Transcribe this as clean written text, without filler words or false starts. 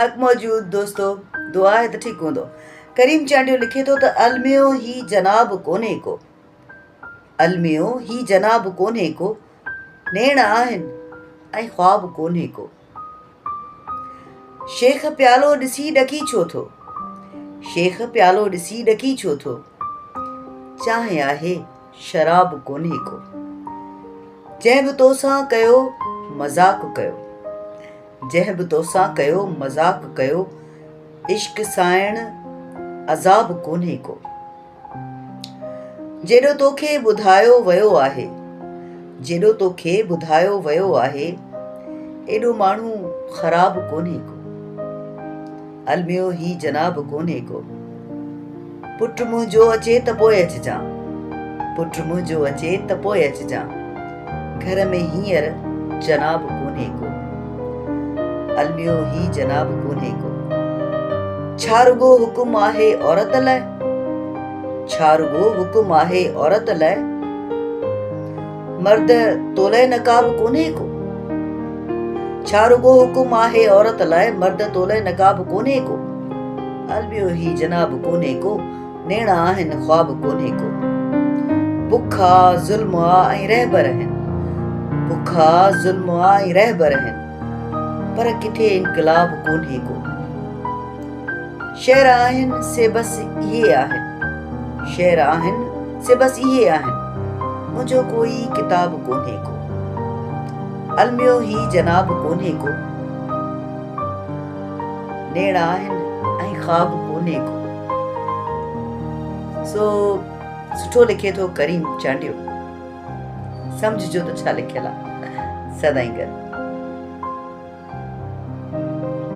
हक़ मौजूद दोस्तों, दुआ है तो ठीक हूंदो। करीम चांडियो लिखे थो त अलमियो ही जनाब कोन्हे को, अलमियो ही जनाब कोन्हे को, नेण आहिनि ऐं ख्वाब कोन्हे को। शेख प्यालो ॾिसी ॾकी छो थो, शेख प्यालो ॾिसी ॾकी छो थो, चाहे आहे शराब कोन्हे को। जंहिं बि तोसां कयो मज़ाक कयो, जंहिं बि तोसां कयो मज़ाक कयो, इश्क साइण अज़ाब कोन्हे को। जेॾो तोखे ॿुधायो वियो आहे, जेॾो तोखे ॿुधायो वियो आहे, एॾो माण्हू ख़राब कोन्हे को। अलमियो ही जनाब कोन्हे को। पुट मुंहिंजो अचे त पोइ अचिजां, पुट मुंहिंजो अचे त पोइ अचिजां, घर में हींअर जनाब कोन्हे को। अलमियो ही जनाब कोन्हे को। छा रुॻो हुकुम आहे औरत लाइ, छा रुॻो हुकुम आहे औरत लाइ, मर्द तोले नकाब कोन्हे को। छा रुॻो हुकुम आहे औरत लाइ, मर्द तोले नकाब कोन्हे को। अलमियो ही जनाब कोन्हे को, नेण आहिनि ख्वाब कोन्हे को। बुखा ज़ुल्म आ ऐं रहबर आहिनि, बुखा ज़ुल्म आ ऐं रहबर आहिनि, पर किथे इनकलाब कोन्हे को। शेर आहिनि से बसि इहे आहिनि, शेर आहिनि से बसि इहे आहिनि, मुंहिंजो कोई किताब कोन्हे को। अलमियो ही जनाब कोन्हे को, नेण आहिनि ऐं ख्वाब कोन्हे को। सुठो लिखे थो करीम चांडियो, सम्झजो त छा लिखियल आहे। सदाईं गॾु।